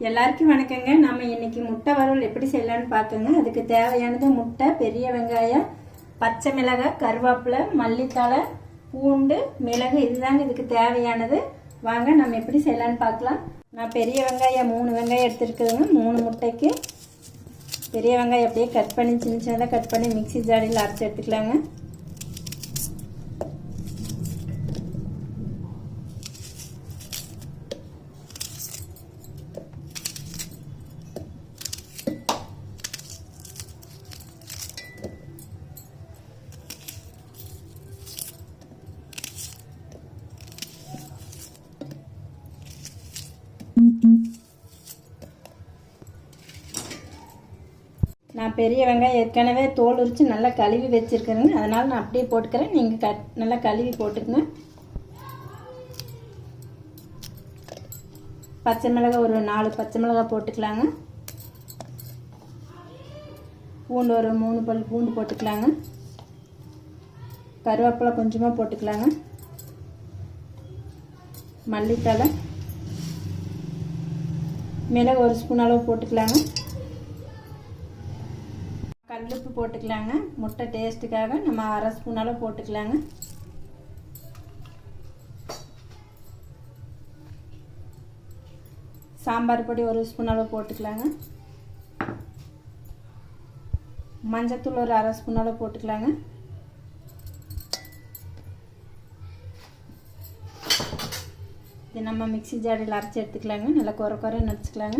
எல்லாருக்கும் வணக்கங்க. நம்ம இன்னைக்கு முட்டை வறுவல் எப்படி செய்யலாம்னு பார்க்கோங்க. அதுக்கு தேவையானது முட்டை, பெரிய வெங்காயம், பச்சை மிளகாய், கருவேப்பிலை, மல்லித்தழை, பூண்டு, மிளகு, இதுதாங்க இதுக்கு தேவையானது. வாங்க நம்ம எப்படி செய்யலாம்னு பார்க்கலாம். நான் பெரிய வெங்காயம் 3 வெங்காயம் எடுத்துருக்குதுங்க. 3 முட்டைக்கு பெரிய வெங்காயம் அப்படியே கட் பண்ணி சின்ன சின்னதாக கட் பண்ணி மிக்ஸி ஜாடியில் அரைச்சி எடுத்துக்கலாங்க. நான் பெரிய வெங்காயம் ஏற்கனவே தோல் உரித்து நல்லா கழுவி வச்சுருக்கிறேங்க. அதனால் நான் அப்படியே போட்டுக்கிறேன். நீங்கள் நல்லா கழுவி போட்டுக்குங்க. பச்சை மிளகாய் ஒரு 4 பச்சை மிளகாய் போட்டுக்கலாங்க. பூண்டு ஒரு 3 பல் பூண்டு போட்டுக்கலாங்க. கருவேப்பிலை கொஞ்சமாக போட்டுக்கலாங்க. மல்லித்தழை, மிளகு 1 ஸ்பூன் அளவு போட்டுக்கலாங்க. கல்லுப்பு போட்டுக்கலாங்க. முட்டை டேஸ்ட்டுக்காக நம்ம 1/2 ஸ்பூன் அளவு போட்டுக்கலாங்க. சாம்பார் பொடி 1 ஸ்பூன் அளவு போட்டுக்கலாங்க. மஞ்சத்தூள் ஒரு 1/2 ஸ்பூன் அளவு போட்டுக்கலாங்க. இது நம்ம மிக்ஸி ஜாடியில் அரைச்சி எடுத்துக்கலாங்க. நல்லா குறைன்னு அரைச்சிக்கலாங்க.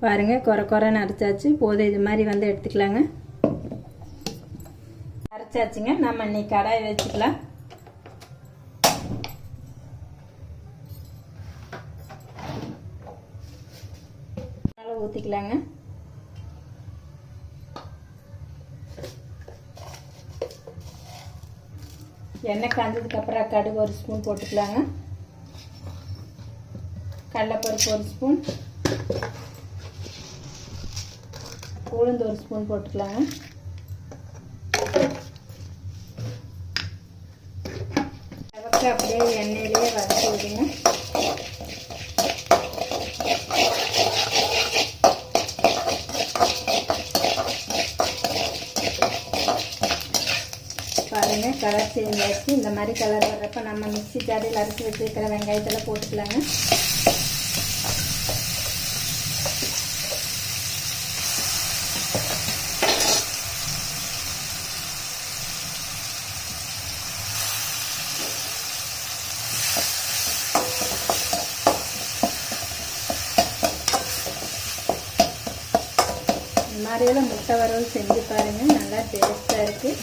பாருங்க, குறைன்னு அரைச்சாச்சு. போதும், இது மாதிரி வந்து எடுத்துக்கலாங்க. அரைச்சாச்சுங்க. நம்ம இன்னைக்கு கடாய் வச்சுக்கலாம். நல்லா ஊற்றிக்கலாங்க. எண்ணெய் காஞ்சதுக்கப்புறம் கடுகு 1 ஸ்பூன் போட்டுக்கலாங்க. கடலைப்பருப்பு 1 ஸ்பூன், உளுந்து 1 ஸ்பூன் போட்டுக்கலாங்க. அப்படியே எண்ணெயிலேயே வதக்கி விடுங்க. பாருங்க, கலர் சேஞ்ச் ஆச்சு. இந்த மாதிரி கலர் வர்றப்ப நம்ம மிக்ஸி ஜாடியில் அரைச்சி வச்சுருக்கிற வெங்காயத்தில் போட்டுக்கலாங்க. இந்த மாதிரியெல்லாம் முட்டை வறுவல் செஞ்சு பாருங்கள், நல்லா டேஸ்ட்டாக இருக்குது.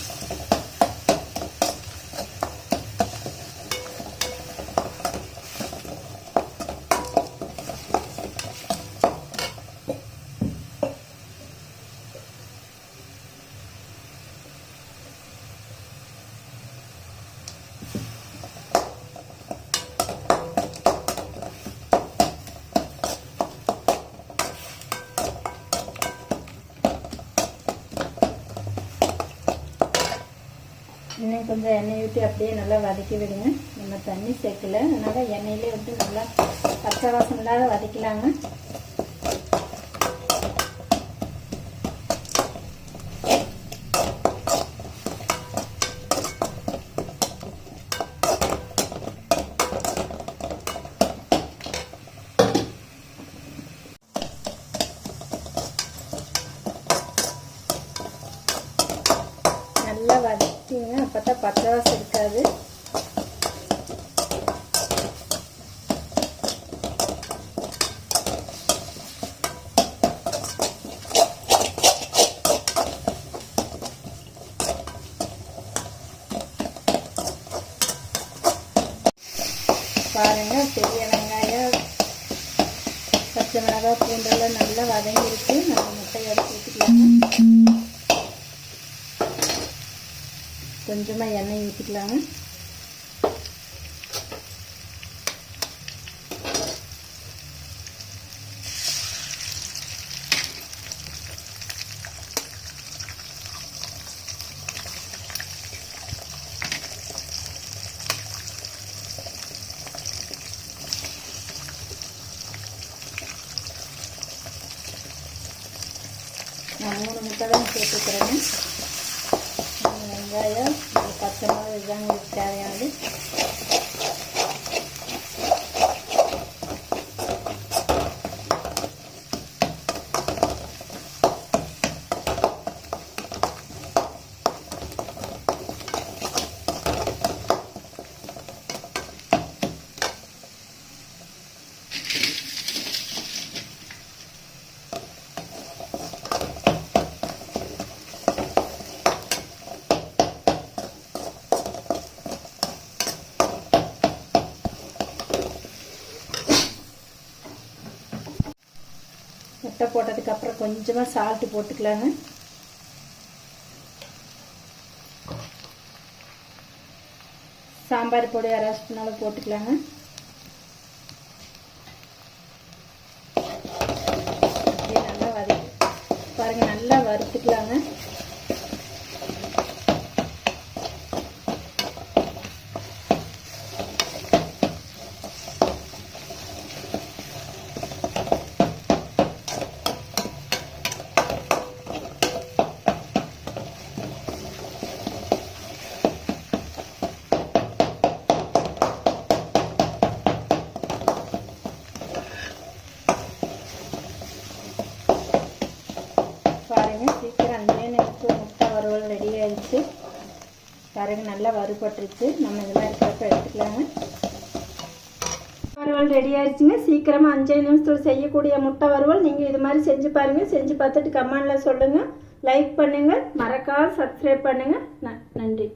இன்னும் கொஞ்சம் எண்ணெய் ஊற்றி அப்படியே நல்லா வதக்கி விடுங்க. நம்ம தண்ணி சேர்க்கல, அதனால் எண்ணெயிலே விட்டு நல்லா பச்சை வாசம் இல்லாத வதக்கலாங்க. நல்லா வதக்கிங்க, அப்போ தான் பச்சை வாசம் இருக்காது. பாருங்க, பெரிய வெங்காயம், பச்சை மிளகாய், பூண்டெல்லாம் நல்லா வதங்கிருக்கு. நம்ம முட்டையை எடுத்து ஊற்றிக்கலாங்க. கொஞ்சமாக எண்ணெய் ஊற்றிக்கலாங்க. முட்டையும் சேர்த்துக்கிறேங்க. வெங்காயம் பச்சை மிளகாய் இதுதாங்க இதுக்கு தேவையானது. முட்டை போட்டதுக்கப்புறம் கொஞ்சமாக சால்ட்டு போட்டுக்கலாங்க. சாம்பார் பொடி அரை ஸ்பூனாலும் போட்டுக்கலாங்க. அப்படியே நல்லா பாருங்கள், நல்லா வறுத்துக்கலாங்க. பாருங்கள், சீக்கிரம் 5 நிமிஷம் முட்டை வறுவல் ரெடி ஆகிடுச்சு. பாருங்கள், நல்லா வறுபட்டுருச்சு. நம்ம இதெல்லாம் இருக்கிறப்ப எடுத்துக்கலாங்க. வறுவல் ரெடி ஆயிடுச்சுங்க. சீக்கிரமாக 5 நிமிஷத்தில் செய்யக்கூடிய முட்டை வறுவல் நீங்கள் இது மாதிரி செஞ்சு பாருங்கள். செஞ்சு பார்த்துட்டு கமெண்டில் சொல்லுங்கள். லைக் பண்ணுங்கள், மறக்காம சப்ஸ்கிரைப் பண்ணுங்கள். நன்றி.